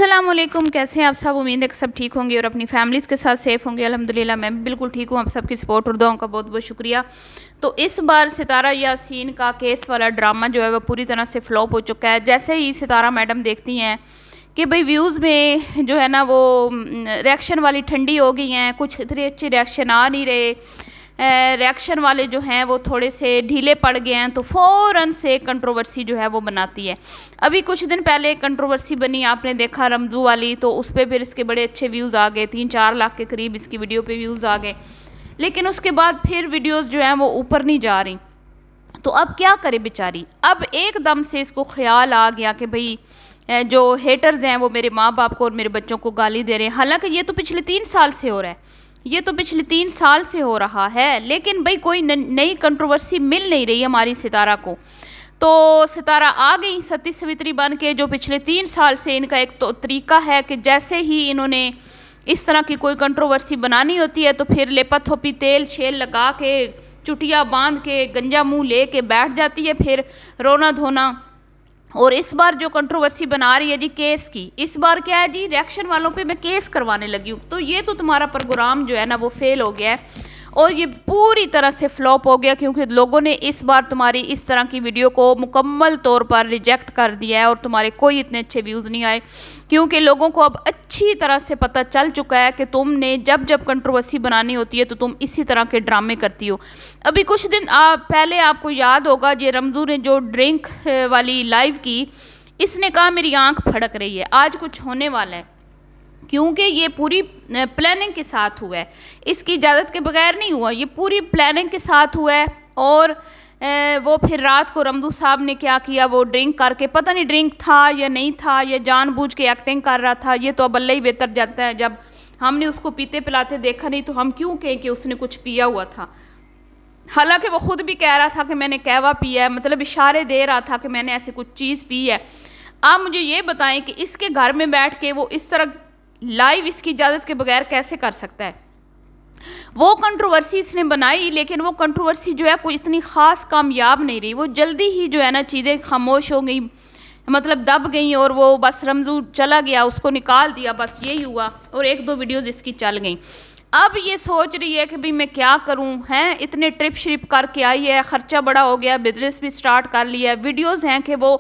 अस्सलामुअलैकुम, कैसे हैं आप सब। उम्मीद है कि सब ठीक होंगे और अपनी फैमिलीज़ के साथ सेफ़ होंगे। अल्हम्दुलिल्लाह मैं भी बिल्कुल ठीक हूँ। आप सबकी सपोर्ट और दुआओं का बहुत बहुत शुक्रिया। तो इस बार सितारा यासीन का केस वाला ड्रामा जो है वह पूरी तरह से फ्लॉप हो चुका है। जैसे ही सितारा मैडम देखती हैं कि भाई व्यूज़ में जो है ना वो रिएक्शन वाली ठंडी हो गई हैं, कुछ इतने अच्छे रिएक्शन आ नहीं रहे, रिएक्शन वाले जो हैं वो थोड़े से ढीले पड़ गए हैं, तो फ़ौरन से कंट्रोवर्सी जो है वो बनाती है। अभी कुछ दिन पहले कंट्रोवर्सी बनी, आपने देखा रमज़ू वाली, तो उस पर फिर इसके बड़े अच्छे व्यूज़ आ गए, 3-4 लाख के करीब इसकी वीडियो पे व्यूज़ आ गए। लेकिन उसके बाद फिर वीडियोज़ जो हैं वो ऊपर नहीं जा रही। तो अब क्या करे बेचारी। अब एकदम से इसको ख्याल आ गया कि भाई जो हेटर्स हैं वो मेरे माँ बाप को और मेरे बच्चों को गाली दे रहे हैं। हालांकि ये तो पिछले 3 साल से हो रहा है, ये तो पिछले 3 साल से हो रहा है, लेकिन भाई कोई नई कंट्रोवर्सी मिल नहीं रही हमारी सितारा को। तो सितारा आ गई सती सवित्री बन के, जो पिछले 3 साल से इनका एक तो तरीका है कि जैसे ही इन्होंने इस तरह की कोई कंट्रोवर्सी बनानी होती है तो फिर लेपा थोपी तेल शेल लगा के चुटिया बांध के गंजा मुंह ले के बैठ जाती है, फिर रोना धोना। और इस बार जो कंट्रोवर्सी बना रही है जी केस की, इस बार क्या है जी, रिएक्शन वालों पे मैं केस करवाने लगी हूँ। तो ये तो तुम्हारा प्रोग्राम जो है ना वो फेल हो गया है और ये पूरी तरह से फ्लॉप हो गया, क्योंकि लोगों ने इस बार तुम्हारी इस तरह की वीडियो को मुकम्मल तौर पर रिजेक्ट कर दिया है और तुम्हारे कोई इतने अच्छे व्यूज़ नहीं आए, क्योंकि लोगों को अब अच्छी तरह से पता चल चुका है कि तुमने जब जब कंट्रोवर्सी बनानी होती है तो तुम इसी तरह के ड्रामे करती हो। अभी कुछ दिन पहले आपको याद होगा ये रमज़ू ने जो ड्रिंक वाली लाइव की, इसने कहा मेरी आंख फड़क रही है, आज कुछ होने वाला है, क्योंकि ये पूरी प्लानिंग के साथ हुआ है, इसकी इजाज़त के बगैर नहीं हुआ, ये पूरी प्लानिंग के साथ हुआ है। और वो फिर रात को रमदू साहब ने क्या किया, वो ड्रिंक करके, पता नहीं ड्रिंक था या नहीं था या जानबूझ के एक्टिंग कर रहा था, ये तो अब अल्लाह ही बेहतर जानता है। जब हमने उसको पीते पिलाते देखा नहीं तो हम क्यों कहें कि उसने कुछ पिया हुआ था। हालांकि वो खुद भी कह रहा था कि मैंने कहवा पिया है, मतलब इशारे दे रहा था कि मैंने ऐसे कुछ चीज़ पी है। आप मुझे ये बताएं कि इसके घर में बैठ के वो इस तरह लाइव इसकी इजाज़त के बगैर कैसे कर सकता है। वो कंट्रोवर्सी इसने बनाई, लेकिन वो कंट्रोवर्सी जो है कोई इतनी ख़ास कामयाब नहीं रही। वो जल्दी ही जो है ना चीज़ें खामोश हो गई, मतलब दब गई, और वो बस रमज़ू चला गया, उसको निकाल दिया, बस यही हुआ। और 1-2 वीडियोज़ इसकी चल गई। अब ये सोच रही है कि भाई मैं क्या करूं, हैं इतने ट्रिप श्रिप करके आई है, ख़र्चा बड़ा हो गया, बिजनेस भी स्टार्ट कर लिया, वीडियोज़ हैं कि वो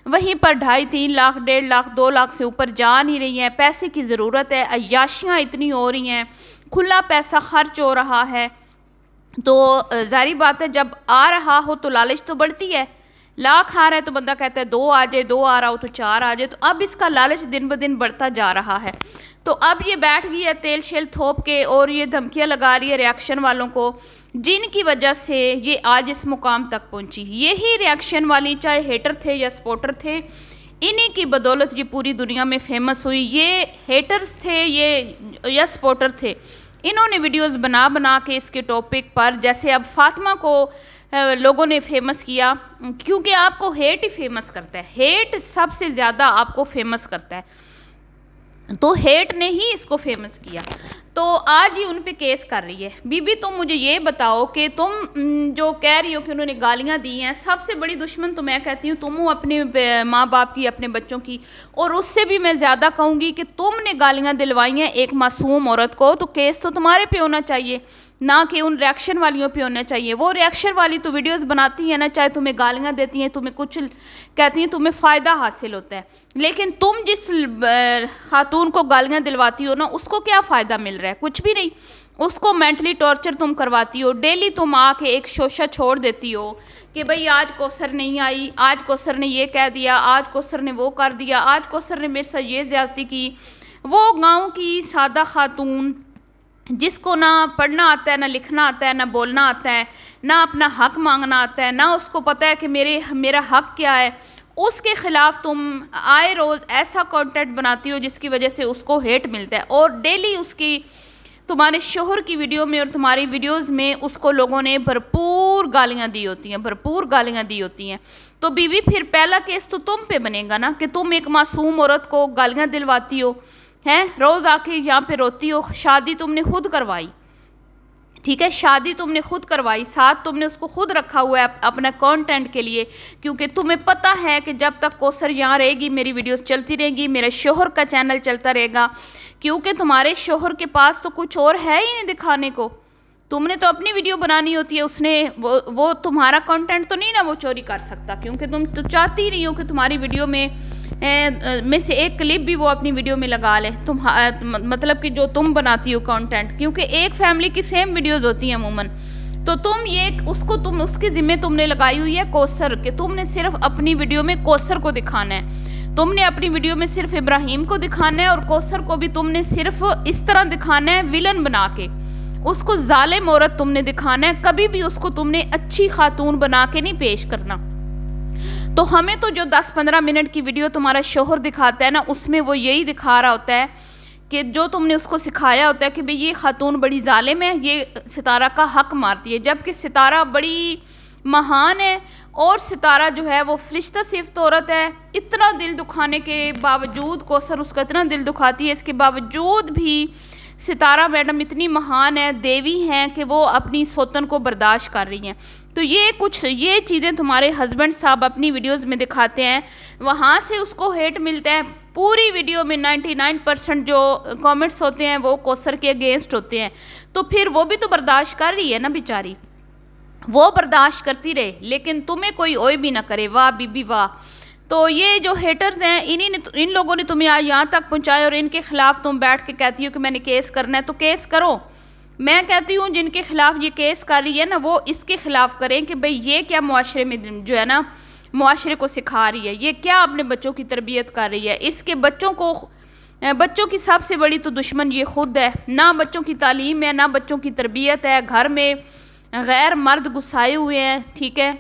वहीं पर 2.5-3 लाख 1.5 लाख 2 लाख से ऊपर जा नहीं रही हैं। पैसे की ज़रूरत है, अय्याशियाँ इतनी हो रही हैं, खुला पैसा खर्च हो रहा है। तो ज़ाहिर बात है जब आ रहा हो तो लालच तो बढ़ती है। लाख आ रहा है तो बंदा कहता है 2 आ जाए, 2 आ रहा हो तो 4 आ जाए। तो अब इसका लालच दिन ब दिन बढ़ता जा रहा है। तो अब ये बैठ गई है तेल शेल थोप के और ये धमकियाँ लगा रही है रिएक्शन वालों को, जिनकी वजह से ये आज इस मुकाम तक पहुंची। यही रिएक्शन वाली, चाहे हेटर थे या सपोर्टर थे, इन्हीं की बदौलत ये पूरी दुनिया में फेमस हुई। ये हेटर्स थे ये या सपोर्टर थे, इन्होंने वीडियोस बना बना के इसके टॉपिक पर, जैसे अब फातिमा को लोगों ने फेमस किया, क्योंकि आपको हेट ही फेमस करता है, हेट सबसे ज़्यादा आपको फेमस करता है, तो हेट ने ही इसको फेमस किया। तो आज ही उन पे केस कर रही है। बीबी तुम मुझे ये बताओ कि तुम जो कह रही हो कि उन्होंने गालियाँ दी हैं, सबसे बड़ी दुश्मन तो मैं कहती हूँ तुम हो अपने माँ बाप की, अपने बच्चों की, और उससे भी मैं ज़्यादा कहूँगी कि तुमने गालियाँ दिलवाई हैं एक मासूम औरत को, तो केस तो तुम्हारे पे होना चाहिए, ना कि उन रिएक्शन वालियों पे होना चाहिए। वो रिएक्शन वाली तो वीडियोस बनाती है ना, चाहे तुम्हें गालियाँ देती हैं, तुम्हें कुछ कहती हैं, तुम्हें फ़ायदा हासिल होता है, लेकिन तुम जिस खातून को गालियाँ दिलवाती हो ना, उसको क्या फ़ायदा मिल रहा है? कुछ भी नहीं। उसको मेंटली टॉर्चर तुम करवाती हो। डेली तुम आके एक शोशा छोड़ देती हो कि भाई आज कौसर नहीं आई, आज कौसर ने ये कह दिया, आज कौसर ने वो कर दिया, आज कौसर ने मेरे साथ ये ज़्यादती की। वो गाँव की सादा खातून जिसको ना पढ़ना आता है, ना लिखना आता है, ना बोलना आता है, ना अपना हक मांगना आता है, ना उसको पता है कि मेरा हक क्या है, उसके ख़िलाफ़ तुम आए रोज़ ऐसा कंटेंट बनाती हो जिसकी वजह से उसको हेट मिलता है। और डेली उसकी, तुम्हारे शोहर की वीडियो में और तुम्हारी वीडियोस में उसको लोगों ने भरपूर गालियाँ दी होती हैं, भरपूर गालियाँ दी होती हैं। तो बीवी फिर पहला केस तो तुम पे बनेगा ना, कि तुम एक मासूम औरत को गालियाँ दिलवाती हो, हैं रोज़ आके यहाँ पे रोती हो। शादी तुमने खुद करवाई, ठीक है। शादी तुमने खुद करवाई, साथ तुमने उसको खुद रखा हुआ है अपना कंटेंट के लिए, क्योंकि तुम्हें पता है कि जब तक कौसर यहाँ रहेगी मेरी वीडियोस चलती रहेंगी, मेरे शोहर का चैनल चलता रहेगा, क्योंकि तुम्हारे शोहर के पास तो कुछ और है ही नहीं दिखाने को। तुमने तो अपनी वीडियो बनानी होती है, उसने वो तुम्हारा कंटेंट तो नहीं ना वो चोरी कर सकता, क्योंकि तुम तो चाहती ही नहीं हो कि तुम्हारी वीडियो में से एक क्लिप भी वो अपनी वीडियो में लगा ले, मतलब कि जो तुम बनाती हो कंटेंट, क्योंकि एक फैमिली की सेम वीडियोस होती हैं अमूमन। तो तुम उसकी जिम्मे तुमने लगाई हुई है कौसर के, तुमने सिर्फ अपनी वीडियो में कौसर को दिखाना है, तुमने अपनी वीडियो में सिर्फ इब्राहिम को दिखाना है, और कौसर को भी तुमने सिर्फ इस तरह दिखाना है विलन बना के, उसको जालिम औरत तुमने दिखाना है, कभी भी उसको तुमने अच्छी खातून बना के नहीं पेश करना। तो हमें तो जो 10-15 मिनट की वीडियो तुम्हारा शोहर दिखाता है ना, उसमें वो यही दिखा रहा होता है कि जो तुमने उसको सिखाया होता है कि भाई ये खातून बड़ी जालिम है, ये सितारा का हक मारती है, जबकि सितारा बड़ी महान है, और सितारा जो है वो फरिश्ता सिफ्त औरत है। इतना दिल दुखाने के बावजूद, कौसर उसका इतना दिल दुखाती है, इसके बावजूद भी सितारा मैडम इतनी महान है, देवी हैं कि वो अपनी सौतन को बर्दाश्त कर रही हैं। तो ये चीज़ें तुम्हारे हस्बैंड साहब अपनी वीडियोस में दिखाते हैं, वहाँ से उसको हेट मिलता है। पूरी वीडियो में 99% जो कमेंट्स होते हैं वो कौसर के अगेंस्ट होते हैं, तो फिर वो भी तो बर्दाश्त कर रही है ना बेचारी, वो बर्दाश्त करती रहे, लेकिन तुम्हें कोई ओए भी ना करे। वाह बीबी वाह। तो ये जो हेटर्स हैं, इन लोगों ने तुम्हें यहाँ तक पहुँचाया, और इनके खिलाफ तुम बैठ के कहती हो कि मैंने केस करना है, तो केस करो। मैं कहती हूँ जिनके खिलाफ ये केस कर रही है ना, वो इसके खिलाफ करें कि भाई ये क्या मुआशरे में जो है ना, मुआशरे को सिखा रही है, ये क्या अपने बच्चों की तरबियत कर रही है। इसके बच्चों की सबसे बड़ी तो दुश्मन ये खुद है, ना बच्चों की तालीम है, ना बच्चों की तरबियत है, घर में गैर मर्द घुसाए हुए हैं, ठीक है,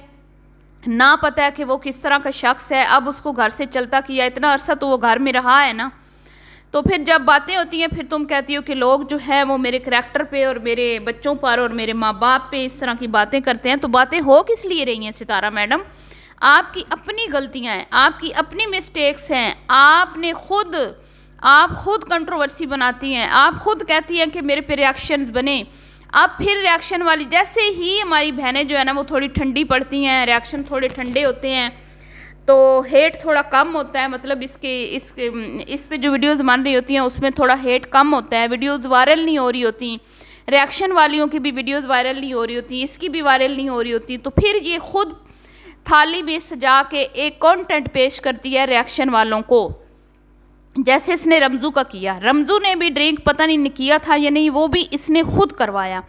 ना पता है कि वो किस तरह का शख्स है। अब उसको घर से चलता किया, इतना अरसा तो वो घर में रहा है ना, तो फिर जब बातें होती हैं फिर तुम कहती हो कि लोग जो है वो मेरे करैक्टर पे और मेरे बच्चों पर और मेरे माँ बाप पे इस तरह की बातें करते हैं। तो बातें हो किस लिए रही हैं सितारा मैडम? आपकी अपनी गलतियाँ हैं, आपकी अपनी मिस्टेक्स हैं, आप खुद कंट्रोवर्सी बनाती हैं, आप खुद कहती हैं कि मेरे पे रिएक्शंस बने। अब फिर रिएक्शन वाली, जैसे ही हमारी बहनें जो है ना वो थोड़ी ठंडी पड़ती हैं, रिएक्शन थोड़े ठंडे होते हैं, तो हेट थोड़ा कम होता है, मतलब इस पे जो वीडियोस बन रही होती हैं उसमें थोड़ा हेट कम होता है, वीडियोस वायरल नहीं हो रही होती, रिएक्शन वालियों की भी वीडियोस वायरल नहीं हो रही होती, इसकी भी वायरल नहीं हो रही होती। तो फिर ये खुद थाली में सजा के एक कंटेंट पेश करती है रिएक्शन वालों को, जैसे इसने रमज़ू का किया। रमज़ू ने भी ड्रिंक पता नहीं किया था या नहीं, वो भी इसने खुद करवाया,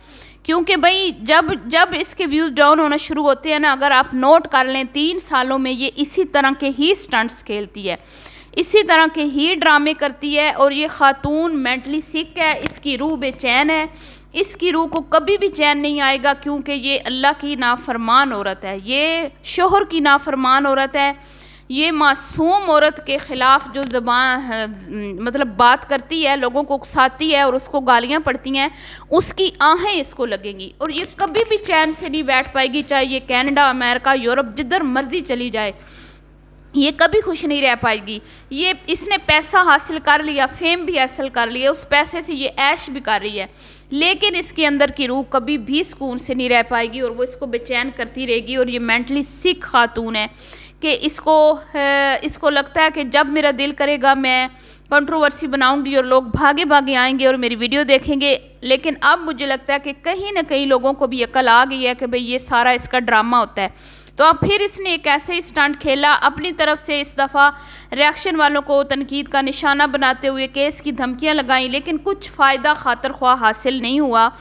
क्योंकि भाई जब इसके व्यूज़ डाउन होना शुरू होते हैं ना, अगर आप नोट कर लें 3 सालों में ये इसी तरह के ही स्टंट्स खेलती है, इसी तरह के ही ड्रामे करती है। और ये खातून मेंटली सिक है, इसकी रूह बेचैन है, इसकी रूह को कभी भी चैन नहीं आएगा, क्योंकि ये अल्लाह की नाफरमान औरत है, ये शोहर की नाफरमान औरत है, ये मासूम औरत के ख़िलाफ़ जो ज़बान मतलब बात करती है, लोगों को उकसाती है और उसको गालियाँ पड़ती हैं, उसकी आहें इसको लगेंगी और ये कभी भी चैन से नहीं बैठ पाएगी, चाहे ये कनाडा, अमेरिका, यूरोप जिधर मर्जी चली जाए, ये कभी खुश नहीं रह पाएगी। ये इसने पैसा हासिल कर लिया, फेम भी हासिल कर लिया, उस पैसे से ये ऐश भी कर रही है, लेकिन इसके अंदर की रूह कभी भी सुकून से नहीं रह पाएगी और वो इसको बेचैन करती रहेगी। और ये मेंटली सिक खातून है कि इसको लगता है कि जब मेरा दिल करेगा मैं कंट्रोवर्सी बनाऊंगी और लोग भागे भागे आएंगे और मेरी वीडियो देखेंगे। लेकिन अब मुझे लगता है कि कहीं ना कहीं लोगों को भी अकल आ गई है कि भाई ये सारा इसका ड्रामा होता है। तो अब फिर इसने एक ऐसे स्टंट खेला अपनी तरफ से, इस दफ़ा रिएक्शन वालों को तनकीद का निशाना बनाते हुए केस की धमकियां लगाई, लेकिन कुछ फ़ायदा खातिर ख्वाह हासिल नहीं हुआ।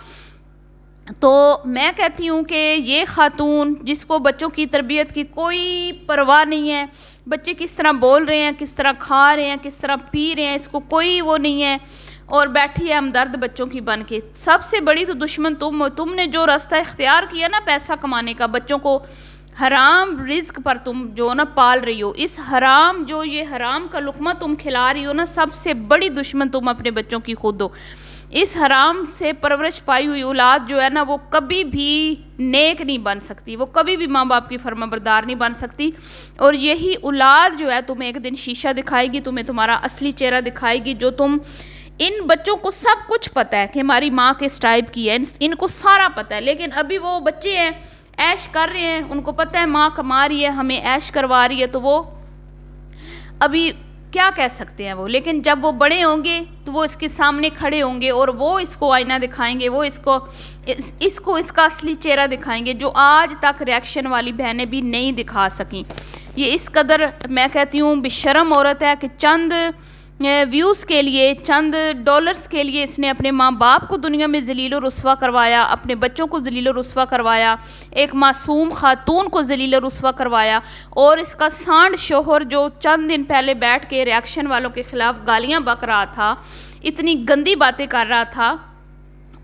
तो मैं कहती हूँ कि ये खातून जिसको बच्चों की तरबियत की कोई परवाह नहीं है, बच्चे किस तरह बोल रहे हैं, किस तरह खा रहे हैं, किस तरह पी रहे हैं, इसको कोई वो नहीं है, और बैठी है हमदर्द बच्चों की बन के। सबसे बड़ी तो दुश्मन तुमने जो रास्ता इख्तियार किया ना पैसा कमाने का, बच्चों को हराम रिज्क पर तुम जो ना पाल रही हो, इस हराम जो ये हराम का लुकमा तुम खिला रही हो ना, सबसे बड़ी दुश्मन तुम अपने बच्चों की खुद हो। इस हराम से परवरिश पाई हुई औलाद जो है ना वो कभी भी नेक नहीं बन सकती, वो कभी भी माँ बाप की फरमाबरदार नहीं बन सकती। और यही औलाद जो है तुम्हें एक दिन शीशा दिखाएगी, तुम्हें तुम्हारा असली चेहरा दिखाएगी, जो तुम इन बच्चों को सब कुछ पता है कि हमारी माँ किस टाइप की है, इनको सारा पता है, लेकिन अभी वो बच्चे हैं, ऐश कर रहे हैं, उनको पता है माँ कमा रही है, हमें ऐश करवा रही है, तो वो अभी क्या कह सकते हैं वो। लेकिन जब वो बड़े होंगे तो वो इसके सामने खड़े होंगे और वो इसको आईना दिखाएंगे, वो इसको इसका असली चेहरा दिखाएंगे, जो आज तक रिएक्शन वाली बहनें भी नहीं दिखा सकी। ये इस कदर मैं कहती हूँ बेशर्म औरत है कि चंद व्यूज़ के लिए, चंद डॉलर्स के लिए इसने अपने माँ बाप को दुनिया में ज़लील रुस्वा करवाया, अपने बच्चों को ज़लील रुस्वा करवाया, एक मासूम खातून को ज़लील रुस्वा करवाया। और इसका सांड शोहर जो चंद दिन पहले बैठ के रिएक्शन वालों के ख़िलाफ़ गालियाँ बक रहा था, इतनी गंदी बातें कर रहा था,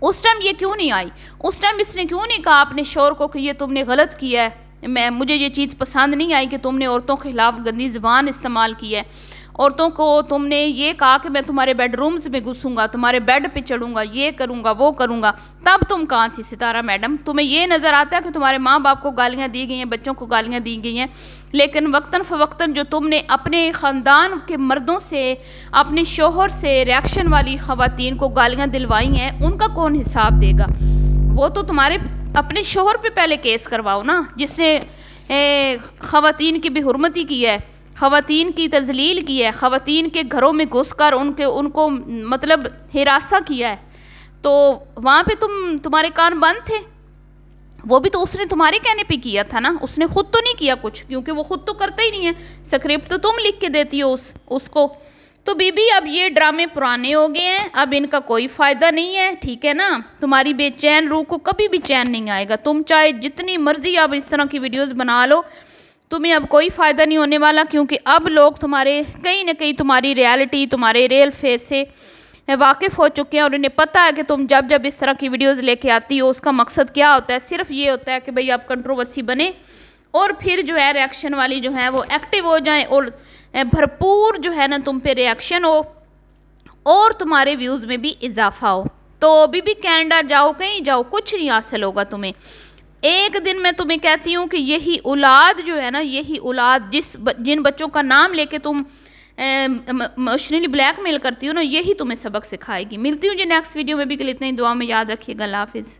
उस टाइम ये क्यों नहीं आई? उस टाइम इसने क्यों नहीं कहा अपने शोहर को कि ये तुमने गलत किया है, मुझे ये चीज़ पसंद नहीं आई कि तुमने औरतों के ख़िलाफ़ गंदी ज़बान इस्तेमाल की है, औरतों को तुमने ये कहा कि मैं तुम्हारे बेडरूम्स में घुसूंगा, तुम्हारे बेड पे चढ़ूंगा, ये करूंगा, वो करूंगा। तब तुम कहाँ थी सितारा मैडम? तुम्हें ये नज़र आता है कि तुम्हारे माँ बाप को गालियाँ दी गई हैं, बच्चों को गालियाँ दी गई हैं, लेकिन वक्तन फ़वक्तन जो तुमने अपने ख़ानदान के मर्दों से, अपने शोहर से, रिएक्शन वाली ख़वातीन को गालियाँ दिलवाई हैं, उनका कौन हिसाब देगा? वो तो तुम्हारे अपने शोहर पे पहले केस करवाओ ना, जिसने ख़वातीन की बेहुरमती की है, ख़वातीन की तज़लील की है, ख़वातीन के घरों में घुसकर उनको मतलब हिरासा किया है। तो वहाँ पे तुम्हारे कान बंद थे? वो भी तो उसने तुम्हारे कहने पे किया था ना, उसने ख़ुद तो नहीं किया कुछ, क्योंकि वो ख़ुद तो करता ही नहीं है, स्क्रिप्ट तो तुम लिख के देती हो उसको। तो बीबी अब ये ड्रामे पुराने हो गए हैं, अब इनका कोई फ़ायदा नहीं है, ठीक है ना? तुम्हारी बेचैन रूह को कभी भी चैन नहीं आएगा, तुम चाहे जितनी मर्जी अब इस तरह की वीडियोज़ बना लो, तुम्हें अब कोई फ़ायदा नहीं होने वाला, क्योंकि अब लोग तुम्हारे कहीं ना कहीं तुम्हारी रियलिटी, तुम्हारे रियल फेस से वाकिफ़ हो चुके हैं और उन्हें पता है कि तुम जब इस तरह की वीडियोस लेके आती हो उसका मकसद क्या होता है। सिर्फ ये होता है कि भाई आप कंट्रोवर्सी बने और फिर जो है रिएक्शन वाली जो है वो एक्टिव हो जाएं और भरपूर जो है ना तुम पे रिएक्शन हो और तुम्हारे व्यूज़ में भी इजाफा हो। तो बीबी कनाडा जाओ, कहीं जाओ, कुछ नहीं हासिल होगा तुम्हें। एक दिन मैं तुम्हें कहती हूँ कि यही औलाद जो है ना, यही औलाद जिन बच्चों का नाम लेके तुम इमोशनली ब्लैकमेल करती हो ना, यही तुम्हें सबक सिखाएगी। मिलती हूँ जी नेक्स्ट वीडियो में, भी के लिए इतनी दुआ में याद रखिएगा। अल्लाह हाफिज़।